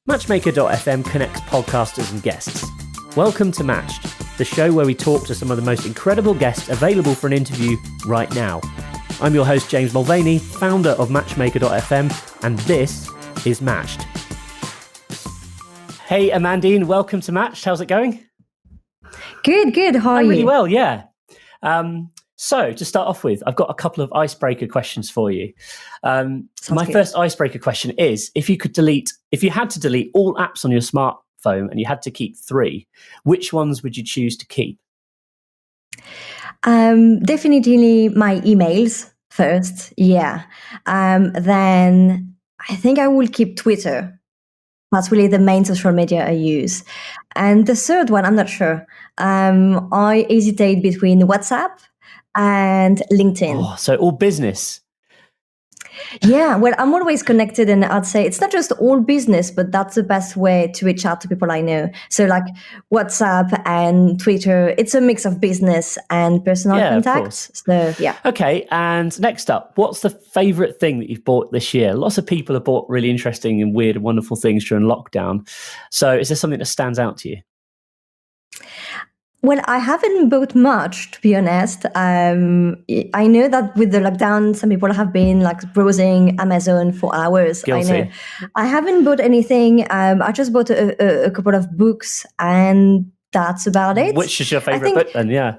Matchmaker.fm connects podcasters and guests. Welcome to Matched, the show where we talk to some of the most incredible guests available for an interview right now. I'm your host, James Mulvany, founder of Matchmaker.fm, and this is Matched. Hey, Amandine, welcome to Matched. How's it going? Good. How are you? Really well, yeah. So to start off with, I've got a couple of icebreaker questions for you. First icebreaker question is, if you had to delete all apps on your smartphone and you had to keep 3, which ones would you choose to keep? Definitely my emails first. Yeah. Then I think I will keep Twitter. That's really the main social media I use. And the third one, I'm not sure. I hesitate between WhatsApp and LinkedIn. Oh, so all business. Yeah, well, I'm always connected, and I'd say it's not just all business, but that's the best way to reach out to people I know. So like WhatsApp and Twitter, it's a mix of business and personal contacts. So yeah. Okay, and next up, what's the favorite thing that you've bought this year? Lots of people have bought really interesting and weird and wonderful things during lockdown. So is there something that stands out to you? Well, I haven't bought much, to be honest. I know that with the lockdown, some people have been like browsing Amazon for hours. Guilty. I know. I haven't bought anything. I just bought a couple of books, and that's about it. Which is your favorite book then? Yeah.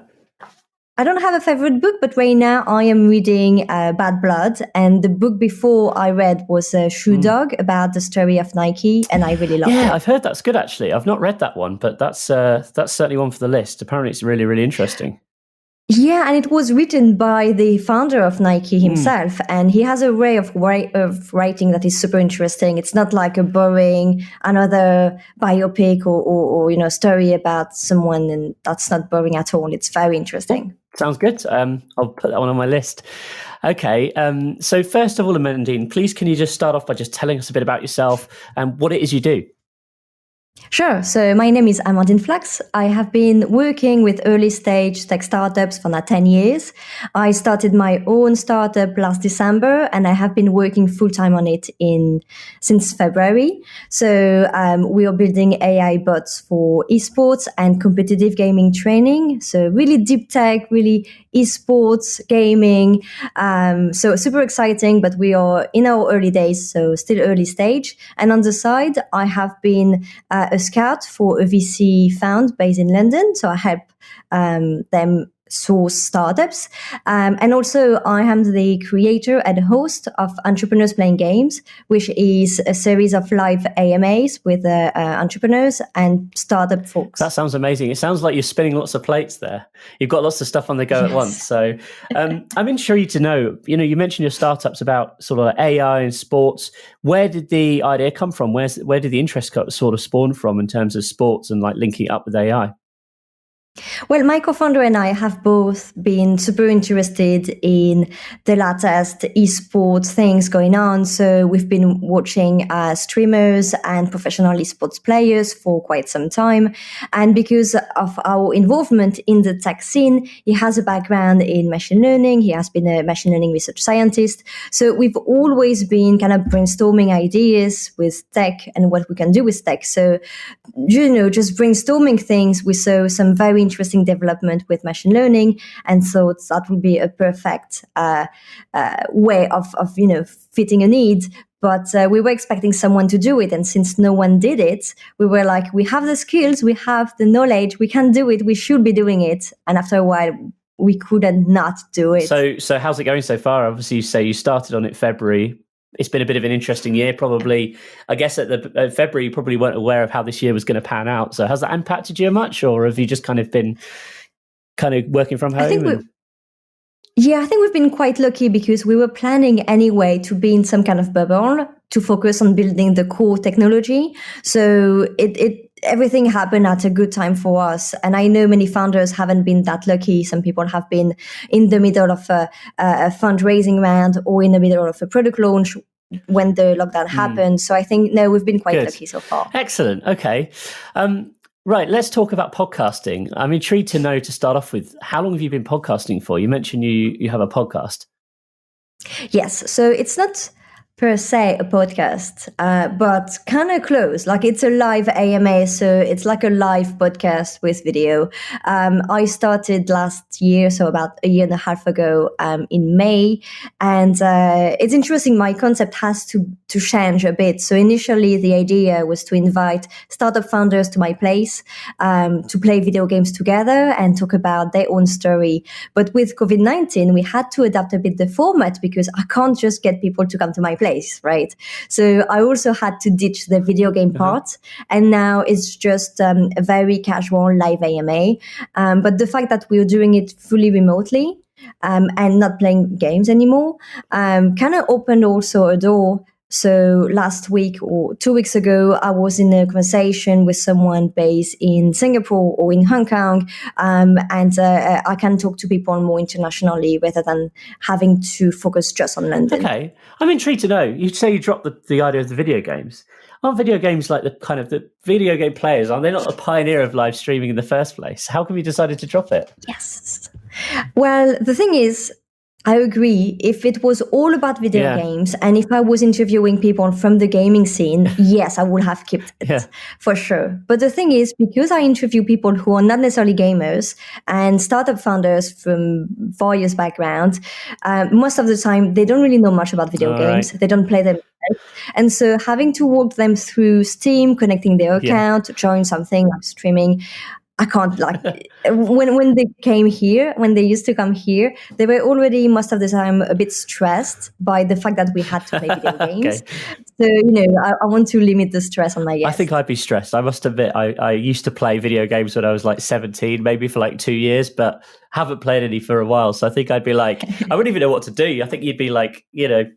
I don't have a favorite book, but right now I am reading Bad Blood, and the book before I read was Shoe Dog, about the story of Nike, and I really loved it. Yeah, I've heard that's good actually. I've not read that one, but that's certainly one for the list. Apparently it's really, really interesting. Yeah, and it was written by the founder of Nike himself, and he has a way of writing that is super interesting. It's not like a boring another biopic or story about someone, and that's not boring at all. It's very interesting. Sounds good. I'll put that one on my list. Okay. So first of all, Amandine, please can you just start off by just telling us a bit about yourself and what it is you do? Sure. So my name is Amandine Flachs. I have been working with early stage tech startups for now 10 years. I started my own startup last December, and I have been working full time on it since February. So we are building AI bots for eSports and competitive gaming training. So really deep tech, really eSports gaming. So super exciting, but we are in our early days, so still early stage. And on the side, I have been a scout for a VC fund based in London. So I help them source startups. And also I am the creator and host of Entrepreneurs Playing Games, which is a series of live AMAs with entrepreneurs and startup folks. That sounds amazing. It sounds like you're spinning lots of plates there. You've got lots of stuff on the go at once. So I'm intrigued to know, you mentioned your startups about sort of AI and sports. Where did the idea come from? Where did the interest sort of spawn from in terms of sports and like linking it up with AI? Well, my co-founder and I have both been super interested in the latest esports things going on. So we've been watching streamers and professional esports players for quite some time. And because of our involvement in the tech scene, he has a background in machine learning. He has been a machine learning research scientist. So we've always been kind of brainstorming ideas with tech and what we can do with tech. So, just brainstorming things, we saw some very interesting development with machine learning, and thought that would be a perfect way of fitting a need. But we were expecting someone to do it, and since no one did it, we were like, we have the skills, we have the knowledge, we can do it, we should be doing it. And after a while, we couldn't not do it. So how's it going so far? Obviously, you say you started on it February. It's been a bit of an interesting year, probably. I guess at the February, you probably weren't aware of how this year was going to pan out. So has that impacted you much, or have you just kind of been working from home? I think we've been quite lucky because we were planning anyway to be in some kind of bubble to focus on building the core technology. So everything happened at a good time for us. And I know many founders haven't been that lucky. Some people have been in the middle of a fundraising round or in the middle of a product launch when the lockdown happened. So I think, no, we've been quite lucky so far. Excellent. Okay. Right. Let's talk about podcasting. I'm intrigued to know, to start off with, how long have you been podcasting for? You mentioned you have a podcast. Yes. So it's not per se a podcast, but kind of close. Like it's a live AMA, so it's like a live podcast with video. I started last year, so about a year and a half ago, in May, and it's interesting. My concept has to change a bit. So initially, the idea was to invite startup founders to my place to play video games together and talk about their own story. But with COVID-19, we had to adapt a bit the format because I can't just get people to come to my place. Right. So I also had to ditch the video game part. And now it's just a very casual live AMA. But the fact that we're doing it fully remotely and not playing games anymore kind of opened also a door. So last week or 2 weeks ago, I was in a conversation with someone based in Singapore or in Hong Kong, and I can talk to people more internationally rather than having to focus just on London. Okay, I'm intrigued to know. You say you dropped the idea of the video games. Aren't video games like the video game players? Are they not the pioneer of live streaming in the first place? How come you decided to drop it? Yes. Well, the thing is, I agree. If it was all about video games and if I was interviewing people from the gaming scene, yes, I would have kept it for sure. But the thing is, because I interview people who are not necessarily gamers and startup founders from various backgrounds, most of the time they don't really know much about video games. Right. They don't play them. And so having to walk them through Steam, connecting their account, join something like streaming, I can't when they used to come here, they were already most of the time a bit stressed by the fact that we had to play video games. So, I want to limit the stress on my guests. I think I'd be stressed. I must admit, I used to play video games when I was like 17, maybe for like 2 years, but haven't played any for a while. So I think I'd be like, I wouldn't even know what to do. I think you'd be like,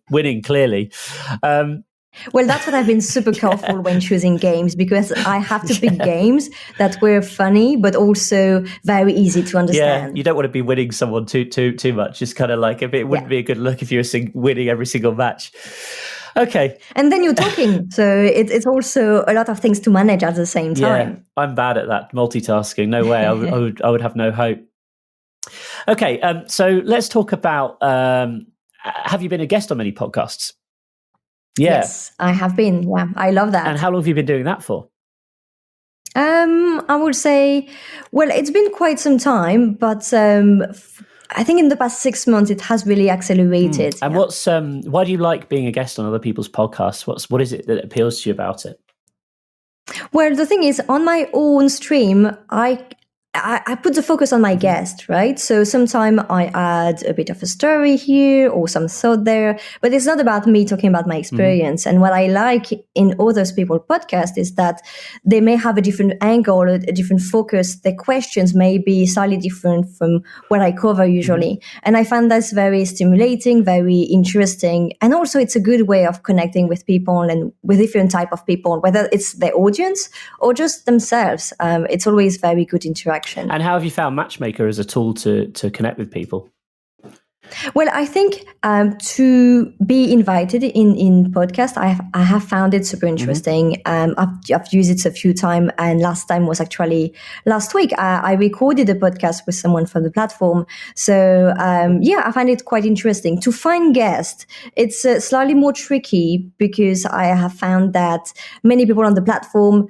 winning clearly. Well, that's what I've been super careful when choosing games, because I have to pick games that were funny, but also very easy to understand. Yeah, you don't want to be winning someone too much. It's kind of like, if it wouldn't be a good look if you were winning every single match. Okay. And then you're talking. So it's also a lot of things to manage at the same time. Yeah, I'm bad at that multitasking. No way. I would have no hope. Okay. So let's talk about, have you been a guest on many podcasts? Yeah. Yes, I have been. Yeah, I love that. And how long have you been doing that for? I would say, well, it's been quite some time, but I think in the past 6 months it has really accelerated. And what's why do you like being a guest on other people's podcasts? What is it that appeals to you about it? Well, the thing is, on my own stream, I put the focus on my guest, right? So sometimes I add a bit of a story here or some thought there, but it's not about me talking about my experience. And what I like in other people's podcasts is that they may have a different angle, a different focus. The questions may be slightly different from what I cover usually. And I find that's very stimulating, very interesting. And also it's a good way of connecting with people and with different type of people, whether it's their audience or just themselves. It's always very good interaction. And how have you found Matchmaker as a tool to connect with people? Well, I think to be invited in podcast, I have found it super interesting. I've used it a few times, and last time was actually last week. I recorded a podcast with someone from the platform. So I find it quite interesting. To find guests, it's slightly more tricky because I have found that many people on the platform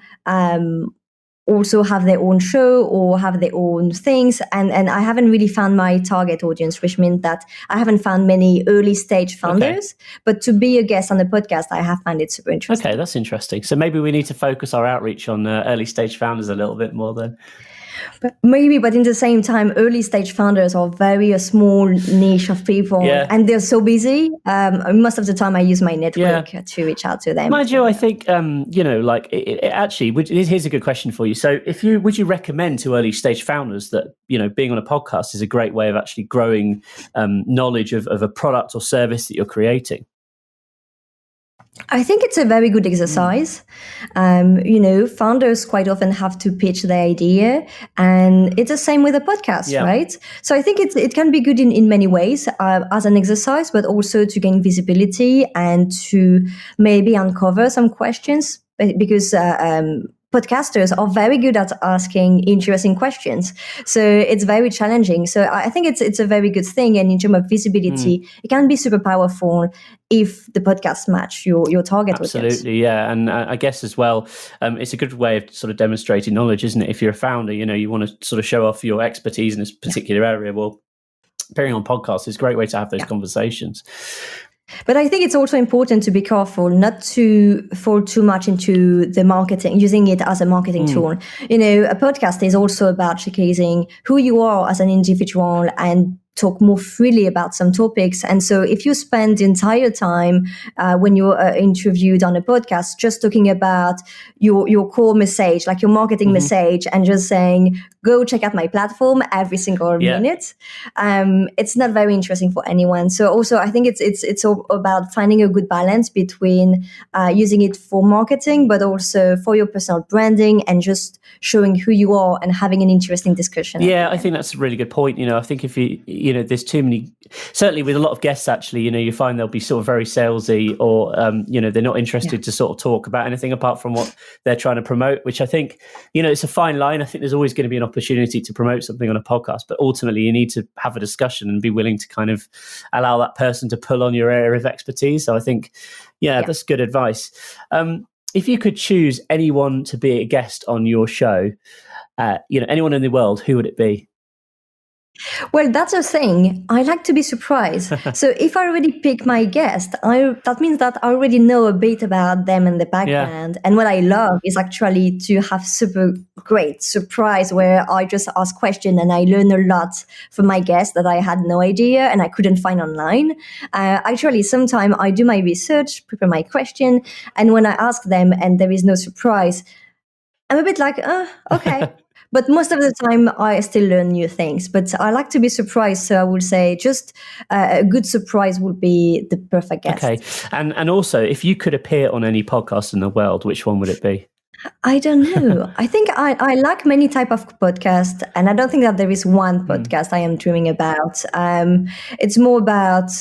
also have their own show or have their own things. And I haven't really found my target audience, which means that I haven't found many early stage founders. Okay. But to be a guest on the podcast, I have found it super interesting. Okay, that's interesting. So maybe we need to focus our outreach on early stage founders a little bit more then. But in the same time, early stage founders are a small niche of people, and they're so busy. Most of the time, I use my network to reach out to them. Mind you, I think here's a good question for you. So, would you recommend to early stage founders that being on a podcast is a great way of actually growing knowledge of a product or service that you're creating? I think it's a very good exercise. Founders quite often have to pitch their idea, and it's the same with a podcast, right? So I think it can be good in many ways as an exercise, but also to gain visibility and to maybe uncover some questions, because podcasters are very good at asking interesting questions. So it's very challenging. So I think it's a very good thing. And in terms of visibility, it can be super powerful if the podcast match your target audience. Absolutely, yeah. And I guess as well, it's a good way of sort of demonstrating knowledge, isn't it? If you're a founder, you want to sort of show off your expertise in this particular area. Well, appearing on podcasts is a great way to have those conversations. But I think it's also important to be careful not to fall too much into the marketing, using it as a marketing tool. A podcast is also about showcasing who you are as an individual and talk more freely about some topics. And so if you spend the entire time when you're interviewed on a podcast just talking about your core message, like your marketing message, and just saying, go check out my platform every single minute, it's not very interesting for anyone. So also I think it's all about finding a good balance between using it for marketing, but also for your personal branding and just showing who you are and having an interesting discussion. Yeah, I think that's a really good point. I think if there's too many, certainly with a lot of guests, actually, you find they'll be sort of very salesy, or, they're not interested to sort of talk about anything apart from what they're trying to promote, which I think, it's a fine line. I think there's always going to be an opportunity to promote something on a podcast, but ultimately you need to have a discussion and be willing to kind of allow that person to pull on your area of expertise. So I think, that's good advice. If you could choose anyone to be a guest on your show, anyone in the world, who would it be? Well, that's a thing. I like to be surprised. So if I already pick my guest, that means that I already know a bit about them and the background. And what I love is actually to have super great surprise where I just ask questions and I learn a lot from my guest that I had no idea and I couldn't find online. Actually, sometimes I do my research, prepare my question, and when I ask them and there is no surprise, I'm a bit like, okay. But most of the time, I still learn new things. But I like to be surprised. So I would say just a good surprise would be the perfect guest. Okay. And also, if you could appear on any podcast in the world, which one would it be? I don't know. I think I like many type of podcasts. And I don't think that there is one podcast I am dreaming about. It's more about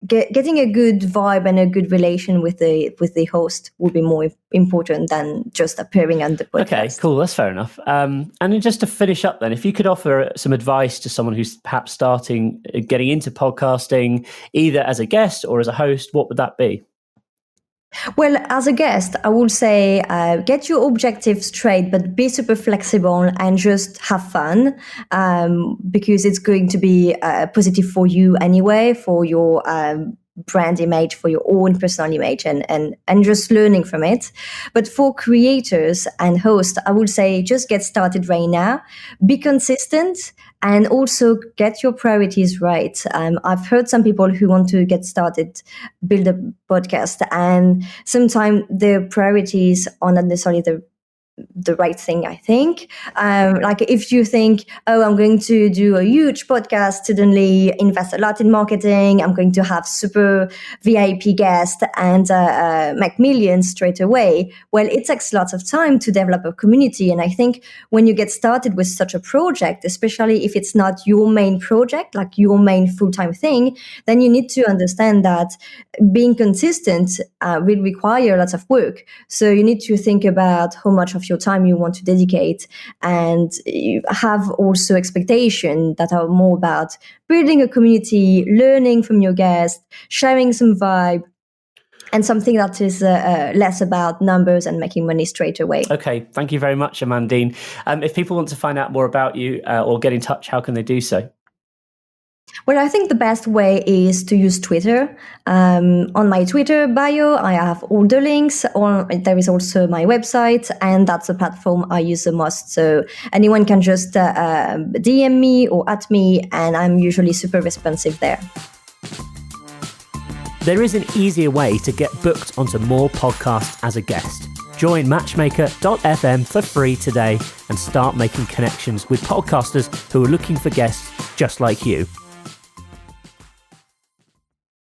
getting a good vibe and a good relation with the host will be more important than just appearing on the podcast. Okay, cool. That's fair enough. And then just to finish up then, if you could offer some advice to someone who's perhaps getting into podcasting, either as a guest or as a host, what would that be? Well, as a guest, I would say get your objectives straight, but be super flexible and just have fun because it's going to be positive for you anyway, for your brand image, for your own personal image, and just learning from it. But for creators and hosts, I would say just get started right now, be consistent, and also get your priorities right. I've heard some people who want to get started, build a podcast, and sometimes their priorities are not necessarily the right thing, I think. Like if you think, I'm going to do a huge podcast, suddenly invest a lot in marketing, I'm going to have super VIP guests and make millions straight away. Well, it takes lots of time to develop a community. And I think when you get started with such a project, especially if it's not your main project, like your main full-time thing, then you need to understand that being consistent will require lots of work. So you need to think about how much of your time you want to dedicate, and you have also expectations that are more about building a community, learning from your guests, sharing some vibe, and something that is less about numbers and making money straight away. Okay, thank you very much, Amandine. If people want to find out more about you or get in touch, how can they do so? Well, I think the best way is to use Twitter. On my Twitter bio, I have all the links. There is also my website, and that's the platform I use the most. So anyone can just DM me or at me, and I'm usually super responsive there. There is an easier way to get booked onto more podcasts as a guest. Join matchmaker.fm for free today and start making connections with podcasters who are looking for guests just like you.